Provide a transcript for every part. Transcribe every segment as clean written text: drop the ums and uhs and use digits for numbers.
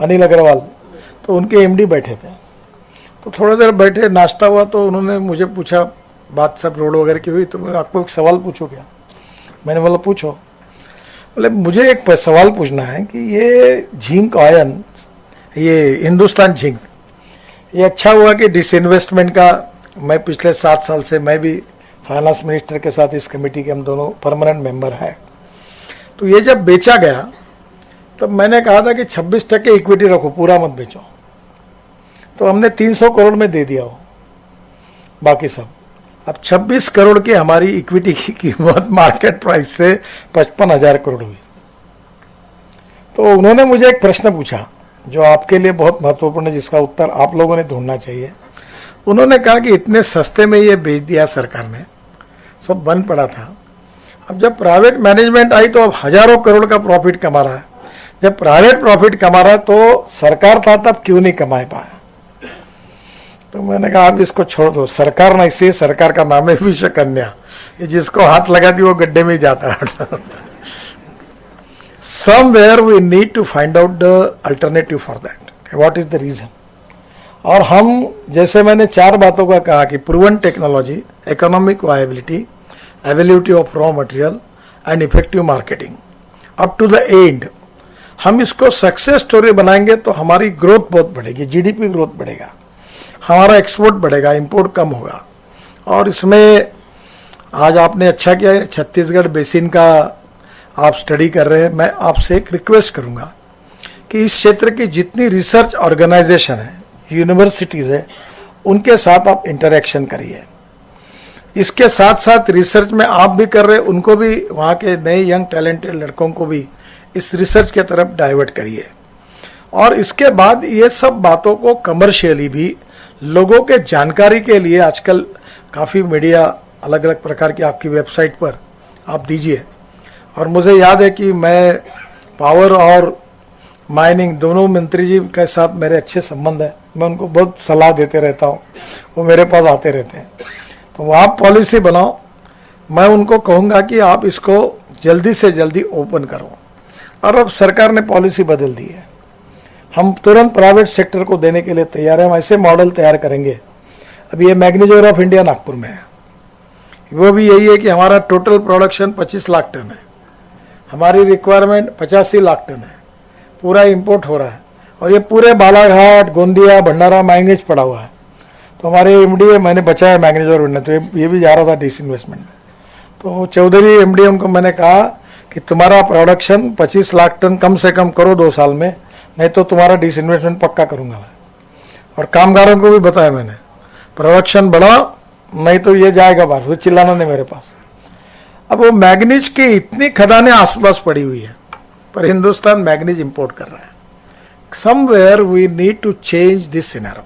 अनिल अग्रवाल, तो उनके एमडी बैठे थे। तो थोड़ी देर बैठे, नाश्ता हुआ, तो उन्होंने मुझे पूछा, बात सब रोड वगैरह की हुई, तो मैं आपको एक सवाल पूछूं क्या? मैंने बोला पूछो। बोले मुझे एक सवाल पूछना है कि ये जिंक आयन, ये हिंदुस्तान जिंक, ये अच्छा हुआ कि डिसइन्वेस्टमेंट का, मैं पिछले 7 साल से मैं भी फाइनेंस मिनिस्टर के साथ इस कमेटी के हम दोनों परमानेंट मेंबर हैं। तो ये जब बेचा गया तब मैंने कहा था कि 26% इक्विटी रखो, पूरा मत बेचो। तो हमने 300 करोड़ में दे दिया हो बाकी सब। अब 26 करोड़ की हमारी इक्विटी की कीमत मार्केट प्राइस से 55,000 करोड़ हुई। तो उन्होंने मुझे एक प्रश्न पूछा जो आपके लिए बहुत महत्वपूर्ण है, जिसका उत्तर आप लोगों ने ढूंढना चाहिए। उन्होंने कहा कि इतने सस्ते में ये बेच दिया सरकार ने, सब बंद पड़ा था। अब जब प्राइवेट मैनेजमेंट आई तो अब हजारों करोड़ का प्रॉफिट कमा रहा है। जब प्राइवेट प्रॉफिट कमा रहा है तो सरकार था तब क्यों नहीं कमा पाया? तो मैंने कहा आप इसको छोड़ दो, सरकार नहीं, से सरकार का नाम है विषकन्या, ये जिसको हाथ लगा दी वो गड्ढे में ही जाता है। Somewhere we need to find out the alternative for that. What is the reason? और हम, जैसे मैंने 4 बातों का कहा कि proven technology, economic viability, availability of raw material and effective marketing up to the end, हम इसको सक्सेस स्टोरी बनाएंगे तो हमारी ग्रोथ बहुत बढ़ेगी, जीडीपी ग्रोथ बढ़ेगा, हमारा एक्सपोर्ट बढ़ेगा, इंपोर्ट कम होगा। और इसमें आज आपने अच्छा किया है, छत्तीसगढ़ बेसिन का आप स्टडी कर रहे हैं। मैं आपसे एक रिक्वेस्ट करूंगा कि इस क्षेत्र की जितनी रिसर्च ऑर्गेनाइजेशन है, यूनिवर्सिटीज़ है, उनके साथ आप इंटरेक्शन करिए। इसके साथ साथ रिसर्च में आप भी कर रहे हैं, उनको भी, वहाँ के नए यंग टैलेंटेड लड़कों को भी इस रिसर्च के तरफ डाइवर्ट करिए। और इसके बाद ये सब बातों को कमर्शियली भी लोगों के जानकारी के लिए आजकल काफ़ी मीडिया अलग अलग प्रकार की आपकी वेबसाइट पर आप दीजिए। और मुझे याद है कि मैं पावर और माइनिंग दोनों मंत्री जी के साथ मेरे अच्छे संबंध है, मैं उनको बहुत सलाह देते रहता हूँ, वो मेरे पास आते रहते हैं। तो आप पॉलिसी बनाओ, मैं उनको कहूँगा कि आप इसको जल्दी से जल्दी ओपन करो। और अब सरकार ने पॉलिसी बदल दी है, हम तुरंत प्राइवेट सेक्टर को देने के लिए तैयार हैं। हम ऐसे मॉडल तैयार करेंगे। अब ये मैग्नीज्योर ऑफ इंडिया नागपुर में है, वो भी यही है कि हमारा टोटल प्रोडक्शन 25 लाख टन है, हमारी रिक्वायरमेंट 85 लाख टन है, पूरा इंपोर्ट हो रहा है। और ये पूरे बालाघाट, गोंदिया, भंडारा मैंगनीज पड़ा हुआ है। तो हमारे एमडी है, मैंने बचाया मैंगनीज और तो ये भी जा रहा था डिसइन्वेस्टमेंट में। तो चौधरी एमडी, उनको मैंने कहा कि तुम्हारा प्रोडक्शन 25 लाख टन कम से कम करो 2 साल में, नहीं तो तुम्हारा डिसइन्वेस्टमेंट पक्का करूंगा मैं। और कामगारों को भी बताया मैंने, प्रोडक्शन बढ़ाओ नहीं तो ये जाएगा बाहर, वो चिल्लाना नहीं मेरे पास। अब वो मैग्नीज की इतनी खदानें आसपास पड़ी हुई है, पर हिंदुस्तान मैग्नीज इंपोर्ट कर रहा है। Somewhere we need to change this scenario.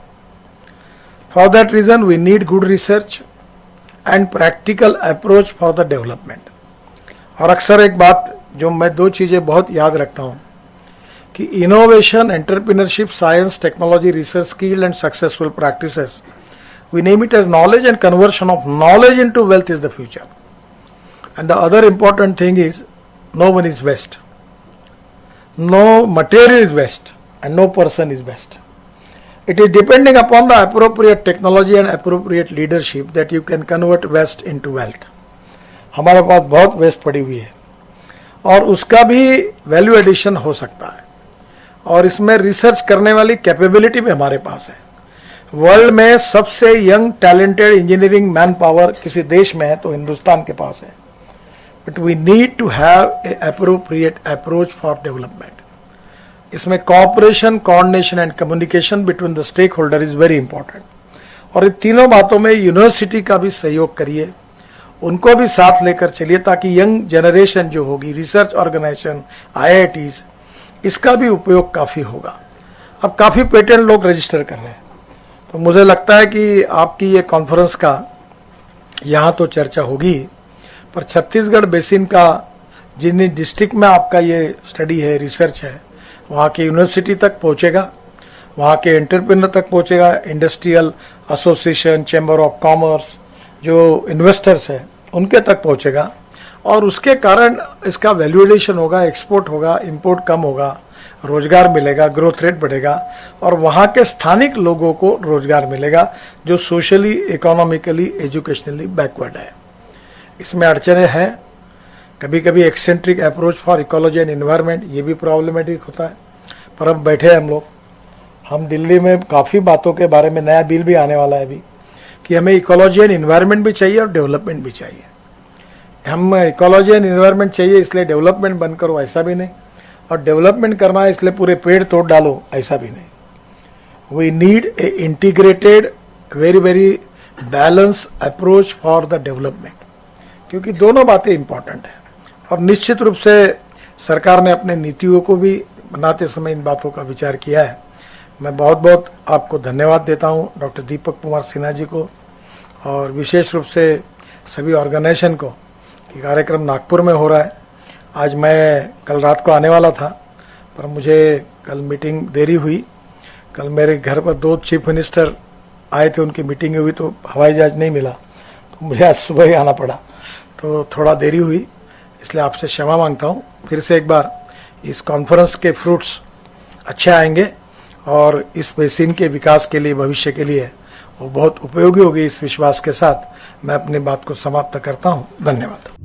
For that reason we need good research and practical approach for the development. और अक्सर एक बात जो मैं 2 चीजें बहुत याद रखता हूं कि innovation, entrepreneurship, science, technology, research, skill and successful practices, we name it as knowledge, and conversion of knowledge into wealth is the future. And the other important thing is, no one is best, no material is best, and no person is best. It is depending upon the appropriate technology and appropriate leadership that you can convert waste into wealth. हमारे पास बहुत waste पड़ी हुई है और उसका भी value addition हो सकता है। और इसमें रिसर्च करने वाली कैपेबिलिटी भी हमारे पास है। वर्ल्ड में सबसे young talented engineering man power किसी देश में है तो हिंदुस्तान के पास है। But we need to have a appropriate approach for development. इसमें cooperation, coordination and communication between the stakeholder is very important. और इन तीनों बातों में यूनिवर्सिटी का भी सहयोग करिए, उनको भी साथ लेकर चलिए ताकि यंग जनरेशन जो होगी, रिसर्च ऑर्गेनाइजेशन, IITs, इसका भी उपयोग काफ़ी होगा। अब काफ़ी पेटेंट लोग रजिस्टर कर रहे हैं, तो मुझे लगता है कि आपकी ये कॉन्फ्रेंस का यहाँ तो चर्चा होगी, पर छत्तीसगढ़ बेसिन का जिन डिस्ट्रिक्ट में आपका ये स्टडी है, रिसर्च है, वहाँ के यूनिवर्सिटी तक पहुँचेगा, वहाँ के एंटरप्रेन्योर तक पहुँचेगा, industrial association, chamber of commerce, जो इन्वेस्टर्स हैं उनके तक पहुँचेगा। और उसके कारण इसका वैल्यूएशन होगा, एक्सपोर्ट होगा, इंपोर्ट कम होगा रोजगार मिलेगा, ग्रोथ रेट बढ़ेगा और वहाँ के स्थानिक लोगों को रोजगार मिलेगा जो सोशली, इकोनॉमिकली, एजुकेशनली बैकवर्ड है। इसमें अड़चने हैं, कभी कभी eccentric approach for ecology and environment, ये भी प्रॉब्लमेटिक होता है। पर अब बैठे हम लोग, हम दिल्ली में काफ़ी बातों के बारे में, नया बिल भी आने वाला है अभी, कि हमें इकोलॉजी एंड इन्वायरमेंट भी चाहिए और डेवलपमेंट भी चाहिए। हम इकोलॉजी एंड इन्वायरमेंट चाहिए इसलिए डेवलपमेंट बंद करो, ऐसा भी नहीं, और डेवलपमेंट करना है इसलिए पूरे पेड़ तोड़ डालो, ऐसा भी नहीं। We need a integrated, very very balance approach for the development, क्योंकि दोनों बातें इंपॉर्टेंट हैं। और निश्चित रूप से सरकार ने अपने नीतियों को भी बनाते समय इन बातों का विचार किया है। मैं बहुत बहुत आपको धन्यवाद देता हूँ, डॉक्टर दीपक कुमार सिन्हा जी को, और विशेष रूप से सभी ऑर्गेनाइजेशन को कि कार्यक्रम नागपुर में हो रहा है। आज मैं कल रात को आने वाला था, पर मुझे कल मीटिंग देरी हुई। कल मेरे घर पर 2 चीफ मिनिस्टर आए थे, उनकी मीटिंग हुई तो हवाई जहाज नहीं मिला, तो मुझे आज सुबह ही आना पड़ा, तो थोड़ा देरी हुई, इसलिए आपसे क्षमा मांगता हूँ। फिर से एक बार इस कॉन्फ्रेंस के फ्रूट्स अच्छे आएंगे और इस बेसिन के विकास के लिए, भविष्य के लिए वो बहुत उपयोगी होगी, इस विश्वास के साथ मैं अपनी बात को समाप्त करता हूँ। धन्यवाद।